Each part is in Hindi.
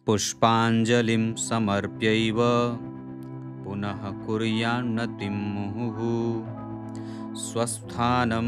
पुष्पाञ्जलिं समर्प्यैव पुनः कुर्यान्नतिं मुहुः स्वस्थानं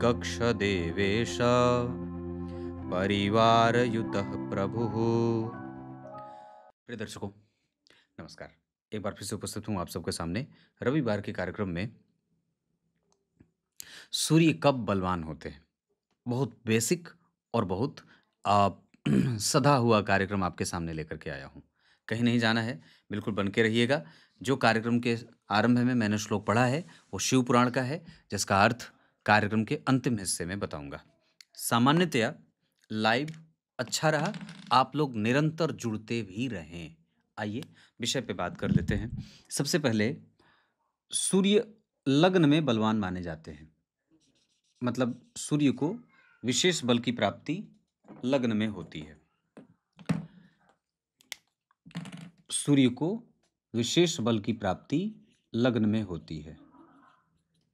गच्छ देवेश परिवारयुतः प्रभुः। प्रिय दर्शकों, नमस्कार। एक बार फिर से उपस्थित हूँ आप सबके सामने रविवार के कार्यक्रम में। सूर्य कब बलवान होते हैं, बहुत बेसिक और बहुत आ, सधा हुआ कार्यक्रम आपके सामने लेकर के आया हूँ। कहीं नहीं जाना है, बिल्कुल बन के रहिएगा। जो कार्यक्रम के आरंभ में मैंने श्लोक पढ़ा है वो शिव पुराण का है, जिसका अर्थ कार्यक्रम के अंतिम हिस्से में बताऊंगा। सामान्यतया लाइव अच्छा रहा, आप लोग निरंतर जुड़ते भी रहें। आइए विषय पे बात कर लेते हैं। सबसे पहले सूर्य लग्न में बलवान माने जाते हैं, मतलब सूर्य को विशेष बल की प्राप्ति लग्न में होती है। सूर्य को विशेष बल की प्राप्ति लग्न में होती है,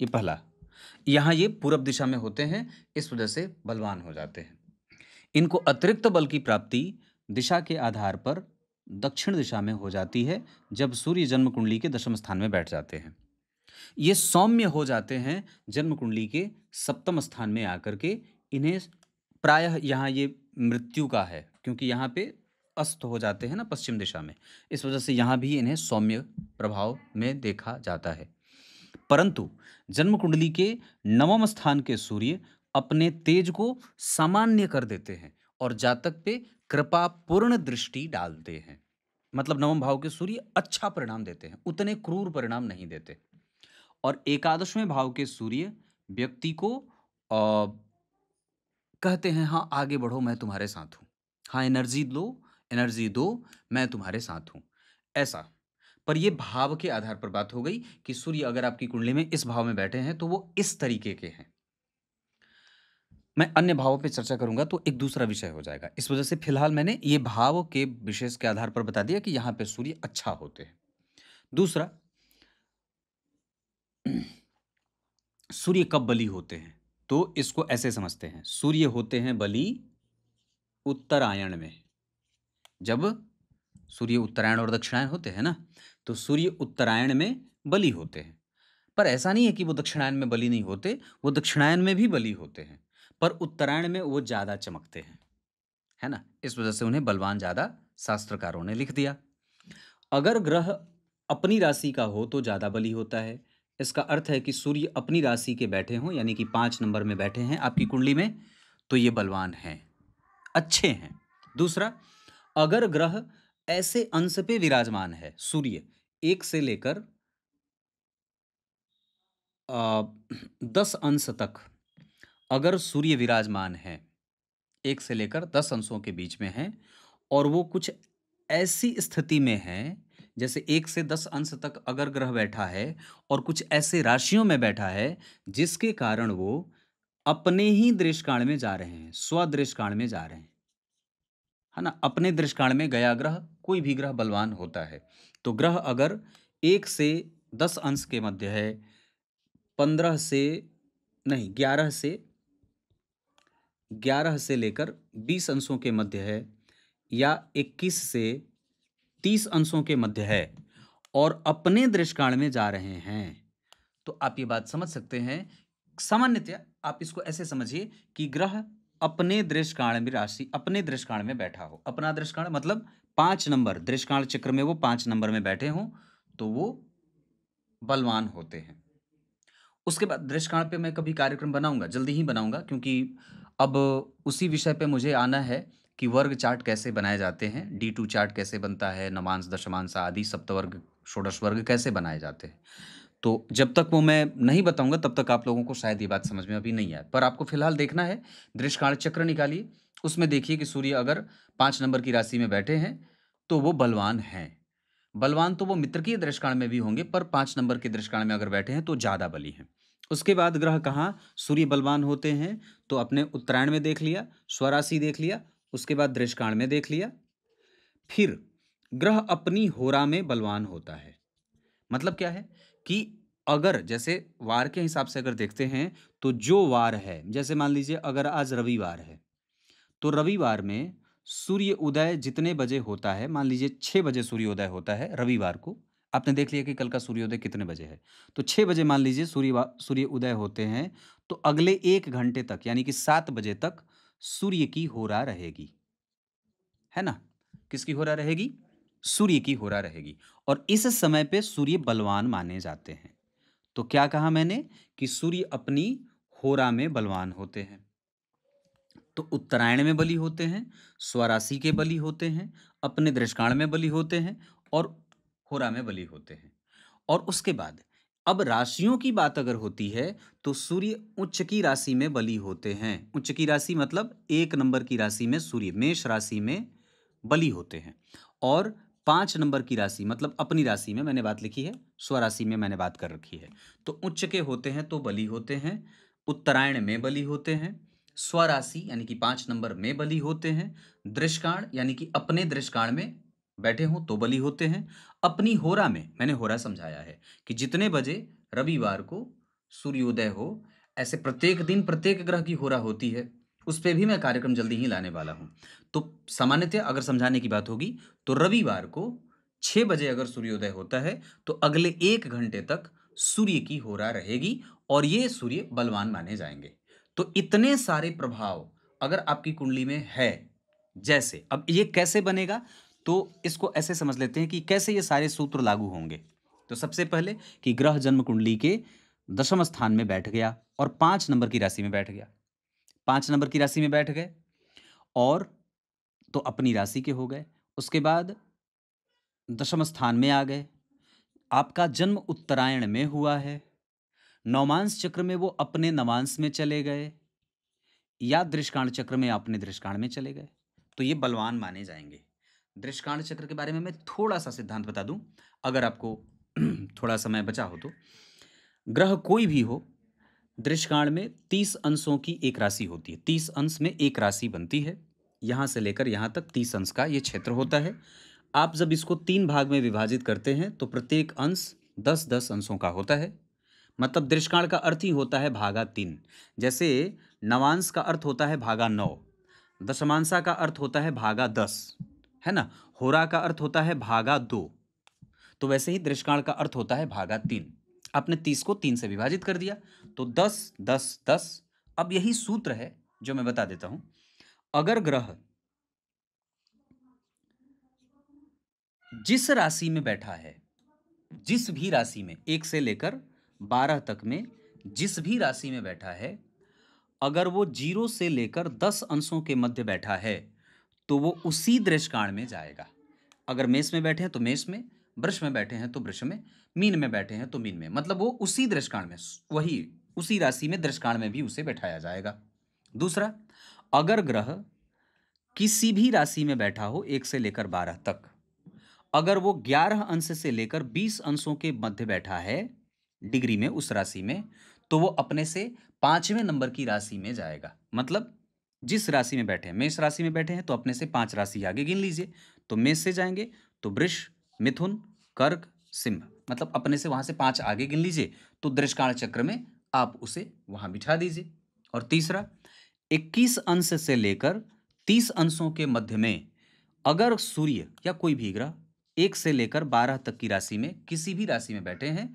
ये पहला। यहाँ ये पूरब दिशा में होते हैं, इस वजह से बलवान हो जाते हैं। इनको अतिरिक्त बल की प्राप्ति दिशा के आधार पर दक्षिण दिशा में हो जाती है, जब सूर्य जन्म कुंडली के दशम स्थान में बैठ जाते हैं। ये सौम्य हो जाते हैं जन्म कुंडली के सप्तम स्थान में आकर के। इन्हें प्रायः यहाँ ये मृत्यु का है, क्योंकि यहाँ पे अस्त हो जाते हैं ना पश्चिम दिशा में, इस वजह से यहाँ भी इन्हें सौम्य प्रभाव में देखा जाता है। परंतु जन्म कुंडली के नवम स्थान के सूर्य अपने तेज को सामान्य कर देते हैं और जातक पे कृपा पूर्ण दृष्टि डालते हैं। मतलब नवम भाव के सूर्य अच्छा परिणाम देते हैं, उतने क्रूर परिणाम नहीं देते। और एकादशवें भाव के सूर्य व्यक्ति को कहते हैं हाँ आगे बढ़ो, मैं तुम्हारे साथ हूँ, हाँ एनर्जी दो, मैं तुम्हारे साथ हूँ, ऐसा। पर ये भाव के आधार पर बात हो गई कि सूर्य अगर आपकी कुंडली में इस भाव में बैठे हैं तो वो इस तरीके के हैं। मैं अन्य भावों पे चर्चा करूंगा तो एक दूसरा विषय हो जाएगा, इस वजह से फिलहाल मैंने ये भाव के विशेष के आधार पर बता दिया कि यहां पे सूर्य अच्छा होते हैं। दूसरा, सूर्य कब बली होते हैं, तो इसको ऐसे समझते हैं। सूर्य होते हैं बली उत्तरायण में। जब सूर्य उत्तरायण और दक्षिणायन होते हैं ना, तो सूर्य उत्तरायण में बली होते हैं। पर ऐसा नहीं है कि वो दक्षिणायन में बली नहीं होते, वो दक्षिणायन में भी बली होते हैं, पर उत्तरायण में वो ज़्यादा चमकते हैं, है ना। इस वजह से उन्हें बलवान ज़्यादा शास्त्रकारों ने लिख दिया। अगर ग्रह अपनी राशि का हो तो ज़्यादा बली होता है। इसका अर्थ है कि सूर्य अपनी राशि के बैठे हों, यानी कि 5 नंबर में बैठे हैं आपकी कुंडली में, तो ये बलवान हैं, अच्छे हैं। दूसरा, अगर ग्रह ऐसे अंश पे विराजमान है, सूर्य 1 से लेकर 10 अंश तक अगर सूर्य विराजमान है, 1 से लेकर 10 अंशों के बीच में है, और वो कुछ ऐसी स्थिति में है, जैसे 1 से 10 अंश तक अगर ग्रह बैठा है और कुछ ऐसे राशियों में बैठा है जिसके कारण वो अपने ही दृष्टिकाल में जा रहे हैं, स्वदृष्टिकाल में जा रहे हैं, है ना। अपने दृष्टिकाल में गया ग्रह, कोई भी ग्रह बलवान होता है। तो ग्रह अगर 1 से 10 अंश के मध्य है, 15 से नहीं 11 से लेकर 20 अंशों के मध्य है, या 21 से 30 अंशों के मध्य है, और अपने दृष्टिकाल में जा रहे हैं, तो आप ये बात समझ सकते हैं। सामान्यतया आप इसको ऐसे समझिए कि ग्रह अपने दृष्टिकाल में राशि अपने दृष्टिकाल में बैठा हो। अपना दृष्टिकाल मतलब 5 नंबर दृष्टिकाल चक्र में वो 5 नंबर में बैठे हों, तो वो बलवान होते हैं। उसके बाद दृष्टिकाल पे मैं कभी कार्यक्रम बनाऊंगा, जल्दी ही बनाऊंगा, क्योंकि अब उसी विषय पे मुझे आना है कि वर्ग चार्ट कैसे बनाए जाते हैं, D2 चार्ट कैसे बनता है, नवांश दशमांश आदि सप्तवर्ग षोडश वर्ग कैसे बनाए जाते हैं। तो जब तक वो मैं नहीं बताऊंगा तब तक आप लोगों को शायद ये बात समझ में अभी नहीं आए। पर आपको फिलहाल देखना है, दृष्टिकाल चक्र निकालिए, उसमें देखिए कि सूर्य अगर 5 नंबर की राशि में बैठे हैं तो वो बलवान हैं। बलवान तो वो मित्र की दृष्टिकाल में भी होंगे, पर 5 नंबर के दृष्टिकाल में अगर बैठे हैं तो ज़्यादा बली हैं। उसके बाद ग्रह कहाँ सूर्य बलवान होते हैं, तो अपने उत्तरायण में देख लिया, स्वराशि देख लिया, उसके बाद दृष्टिकाल में देख लिया। फिर ग्रह अपनी होरा में बलवान होता है। मतलब क्या है कि अगर जैसे वार के हिसाब से अगर देखते हैं तो जो वार है, जैसे मान लीजिए अगर आज रविवार है, तो रविवार में सूर्य उदय जितने बजे होता है, मान लीजिए 6 बजे सूर्योदय होता है रविवार को। आपने देख लिया कि कल का सूर्योदय कितने बजे है। तो 6 बजे मान लीजिए सूर्य उदय होते हैं, तो अगले 1 घंटे तक यानी कि 7 बजे तक सूर्य की होरा रहेगी। है ना? किसकी होरा रहेगी? सूर्य की होरा रहेगी और इस समय पे सूर्य बलवान माने जाते हैं। तो क्या कहा मैंने कि सूर्य अपनी होरा में बलवान होते हैं। तो उत्तरायण में बली होते हैं, स्वराशि के बली होते हैं, अपने दृष्काण में बली होते हैं और होरा में बली होते हैं। और उसके बाद अब राशियों की बात अगर होती है तो सूर्य उच्च की राशि में बली होते हैं। उच्च की राशि मतलब 1 नंबर की राशि में सूर्य मेष राशि में बली होते हैं और 5 नंबर की राशि मतलब अपनी राशि में मैंने बात लिखी है, स्वराशि में मैंने बात कर रखी है। तो उच्च के होते हैं तो बली होते हैं, उत्तरायण में बली होते हैं, स्वराशि यानी कि 5 नंबर में बली होते हैं, दृष्काण यानी कि अपने दृष्काण में बैठे हों तो बली होते हैं, अपनी होरा में मैंने होरा समझाया है कि जितने बजे रविवार को सूर्योदय हो, ऐसे प्रत्येक दिन प्रत्येक ग्रह की होरा होती है, उस पे भी मैं कार्यक्रम जल्दी ही लाने वाला हूँ। तो सामान्यतः अगर समझाने की बात होगी तो रविवार को 6 बजे अगर सूर्योदय होता है तो अगले 1 घंटे तक सूर्य की होरा रहेगी और ये सूर्य बलवान माने जाएंगे। तो इतने सारे प्रभाव अगर आपकी कुंडली में है, जैसे अब ये कैसे बनेगा, तो इसको ऐसे समझ लेते हैं कि कैसे ये सारे सूत्र लागू होंगे। तो सबसे पहले कि ग्रह जन्म कुंडली के दशम स्थान में बैठ गया और 5 नंबर की राशि में बैठ गया। 5 नंबर की राशि में बैठ गए और तो अपनी राशि के हो गए। उसके बाद दशम स्थान में आ गए। आपका जन्म उत्तरायण में हुआ है। नवमांश चक्र में वो अपने नवांश में चले गए या दृष्काण चक्र में अपने दृष्काण में चले गए, तो ये बलवान माने जाएंगे। दृष्काण चक्र के बारे में मैं थोड़ा सा सिद्धांत बता दूं, अगर आपको थोड़ा समय बचा हो तो। ग्रह कोई भी हो, दृष्काण में 30 अंशों की एक राशि होती है। 30 अंश में एक राशि बनती है। यहां से लेकर यहां तक 30 अंश का ये क्षेत्र होता है। आप जब इसको 3 भाग में विभाजित करते हैं तो प्रत्येक अंश 10-10 अंशों का होता है। मतलब दृष्काण का अर्थ ही होता है भागा 3। जैसे नवांश का अर्थ होता है भागा 9, दशमांशा का अर्थ होता है भागा 10, है ना? होरा का अर्थ होता है भागा 2। तो वैसे ही दृष्काण का अर्थ होता है भागा 3। आपने 30 को 3 से विभाजित कर दिया तो 10 10 10। अब यही सूत्र है जो मैं बता देता हूं। अगर ग्रह जिस राशि में बैठा है, जिस भी राशि में 1 से लेकर 12 तक में जिस भी राशि में बैठा है, अगर वो 0 से लेकर 10 अंशों के मध्य बैठा है तो वो उसी दृष्काण में जाएगा। अगर मेष में बैठे हैं तो मेष में, वृष में बैठे हैं तो वृष में, मीन में बैठे हैं तो मीन में, मतलब वो उसी दृष्काण में, वही उसी राशि में दृष्काण में भी उसे बैठाया जाएगा। दूसरा, अगर ग्रह किसी भी राशि में बैठा हो 1 से लेकर 12 तक, अगर वो 11 अंश से लेकर 20 अंशों के मध्य बैठा है डिग्री में उस राशि में, तो वो अपने से 5वें नंबर की राशि में जाएगा। मतलब जिस राशि में बैठे हैं, मेष राशि में बैठे हैं तो अपने से 5 राशि आगे गिन लीजिए। तो मेष से जाएंगे तो वृष, मिथुन, कर्क, सिंह, मतलब अपने से वहां से 5 आगे गिन लीजिए। तो दृष्काण चक्र में आप उसे वहां बिठा दीजिए। और तीसरा, 21 अंश से लेकर 30 अंशों के मध्य में अगर सूर्य या कोई भी ग्रह 1 से लेकर 12 तक की राशि में किसी भी राशि में बैठे हैं,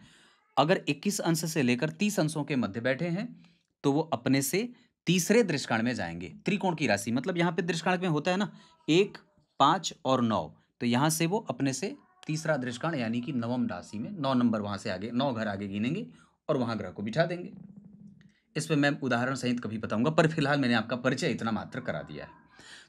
अगर 21 अंश से लेकर 30 अंशों के मध्य बैठे हैं तो वो अपने से तीसरे दृष्काण में जाएंगे। त्रिकोण की राशि मतलब यहाँ पे दृष्काण में होता है ना 1, 5 और 9, तो यहाँ से वो अपने से तीसरा दृष्काण यानी कि नवम राशि में 9 नंबर वहां से आगे 9 घर आगे गिनेंगे और वहां ग्रह को बिठा देंगे। इस पे मैं उदाहरण सहित कभी बताऊंगा, पर फिलहाल मैंने आपका परिचय इतना मात्र करा दिया है।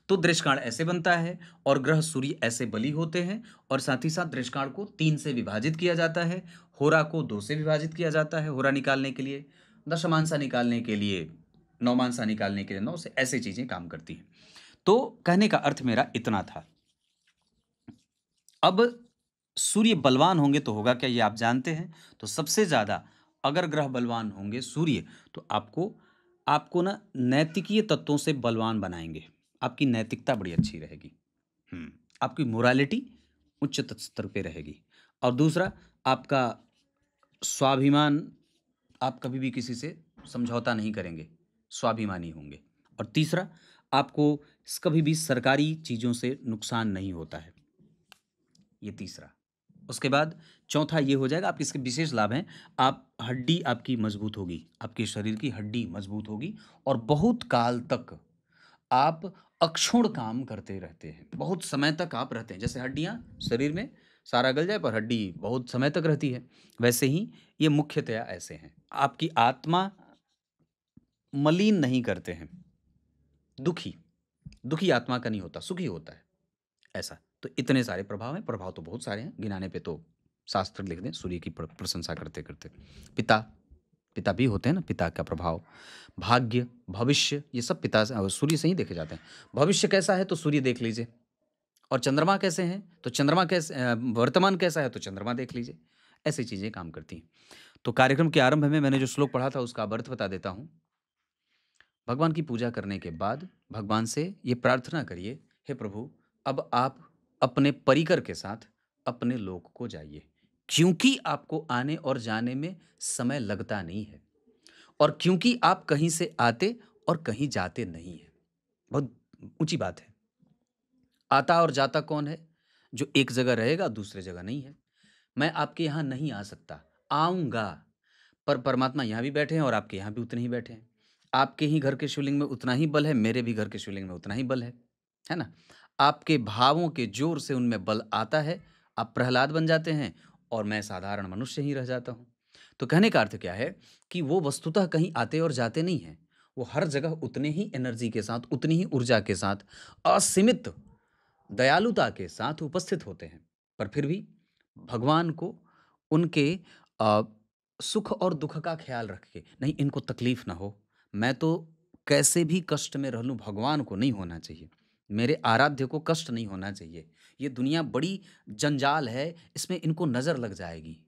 तो दृष्काण ऐसे बनता है और ग्रह सूर्य ऐसे बली होते हैं और साथ ही साथ दृष्काण को 3 से विभाजित किया जाता है, होरा को 2 से विभाजित किया जाता है होरा निकालने के लिए, दशमांशा निकालने के लिए, नौमांशा निकालने के लिए 9 से, ऐसे चीजें काम करती हैं। तो कहने का अर्थ मेरा इतना था। अब सूर्य बलवान होंगे तो होगा क्या, ये आप जानते हैं। तो सबसे ज्यादा अगर ग्रह बलवान होंगे सूर्य, तो आपको आपको ना नैतिकीय तत्वों से बलवान बनाएंगे। आपकी नैतिकता बड़ी अच्छी रहेगी। आपकी मोरालिटी उच्च स्तर पे रहेगी। और दूसरा, आपका स्वाभिमान, आप कभी भी किसी से समझौता नहीं करेंगे, स्वाभिमानी होंगे। और तीसरा, आपको कभी भी सरकारी चीज़ों से नुकसान नहीं होता है। ये तीसरा। उसके बाद चौथा ये हो जाएगा, आपके इसके विशेष लाभ हैं। आप हड्डी आपकी मजबूत होगी, आपके शरीर की हड्डी मजबूत होगी और बहुत काल तक आप अक्षुण्ण काम करते रहते हैं। बहुत समय तक आप रहते हैं। जैसे हड्डियाँ शरीर में सारा गल जाए पर हड्डी बहुत समय तक रहती है, वैसे ही ये मुख्यतया ऐसे हैं। आपकी आत्मा मलिन नहीं करते हैं। दुखी, दुखी आत्मा का नहीं होता, सुखी होता है, ऐसा। तो इतने सारे प्रभाव हैं, प्रभाव तो बहुत सारे हैं, गिनाने पे तो शास्त्र लिख दें सूर्य की प्रशंसा करते-करते। पिता, पिता भी होते हैं ना, पिता का प्रभाव, भाग्य, भविष्य, ये सब पिता से सूर्य से ही देखे जाते हैं। भविष्य कैसा है तो सूर्य देख लीजिए, और चंद्रमा कैसे हैं तो चंद्रमा कैसे, वर्तमान कैसा है तो चंद्रमा देख लीजिए। ऐसी चीज़ें काम करती हैं। तो कार्यक्रम के आरंभ में मैंने जो श्लोक पढ़ा था उसका अब अर्थ बता देता हूँ। भगवान की पूजा करने के बाद भगवान से ये प्रार्थना करिए, हे प्रभु, अब आप अपने परिकर के साथ अपने लोक को जाइए, क्योंकि आपको आने और जाने में समय लगता नहीं है, और क्योंकि आप कहीं से आते और कहीं जाते नहीं हैं। बहुत ऊंची बात है। आता और जाता कौन है? जो एक जगह रहेगा दूसरे जगह नहीं है। मैं आपके यहाँ नहीं आ सकता, आऊंगा, पर परमात्मा यहाँ भी बैठे हैं और आपके यहाँ भी उतने ही बैठे हैं। आपके ही घर के शिवलिंग में उतना ही बल है, मेरे भी घर के शिवलिंग में उतना ही बल है ना? आपके भावों के जोर से उनमें बल आता है, आप प्रहलाद बन जाते हैं और मैं साधारण मनुष्य ही रह जाता हूँ। तो कहने का अर्थ क्या है कि वो वस्तुतः कहीं आते और जाते नहीं हैं। वो हर जगह उतने ही एनर्जी के साथ, उतनी ही ऊर्जा के साथ, असीमित दयालुता के साथ उपस्थित होते हैं। पर फिर भी भगवान को उनके अ, सुख और दुख का ख्याल रख के, नहीं इनको तकलीफ ना हो, मैं तो कैसे भी कष्ट में रह लूँ, भगवान को नहीं होना चाहिए, मेरे आराध्य को कष्ट नहीं होना चाहिए, ये दुनिया बड़ी जंजाल है, इसमें इनको नज़र लग जाएगी,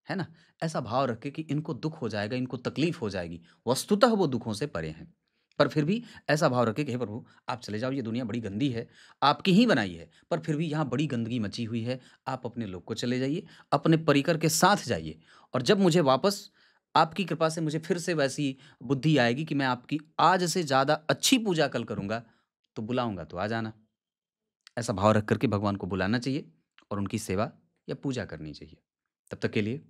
है ना? ऐसा भाव रखें कि इनको दुख हो जाएगा, इनको तकलीफ हो जाएगी, वस्तुतः वो दुखों से परे हैं। पर फिर भी ऐसा भाव रखें कि हे प्रभु, आप चले जाओ, ये दुनिया बड़ी गंदी है, आपकी ही बनाई है, पर फिर भी यहाँ बड़ी गंदगी मची हुई है, आप अपने लोक को चले जाइए, अपने परिकर के साथ जाइए, और जब मुझे वापस आपकी कृपा से मुझे फिर से वैसी बुद्धि आएगी कि मैं आपकी आज से ज़्यादा अच्छी पूजा कल करूँगा, तो बुलाऊँगा तो आ जाना। ऐसा भाव रख कर के भगवान को बुलाना चाहिए और उनकी सेवा या पूजा करनी चाहिए। तब तक के लिए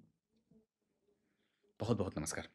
बहुत-बहुत नमस्कार।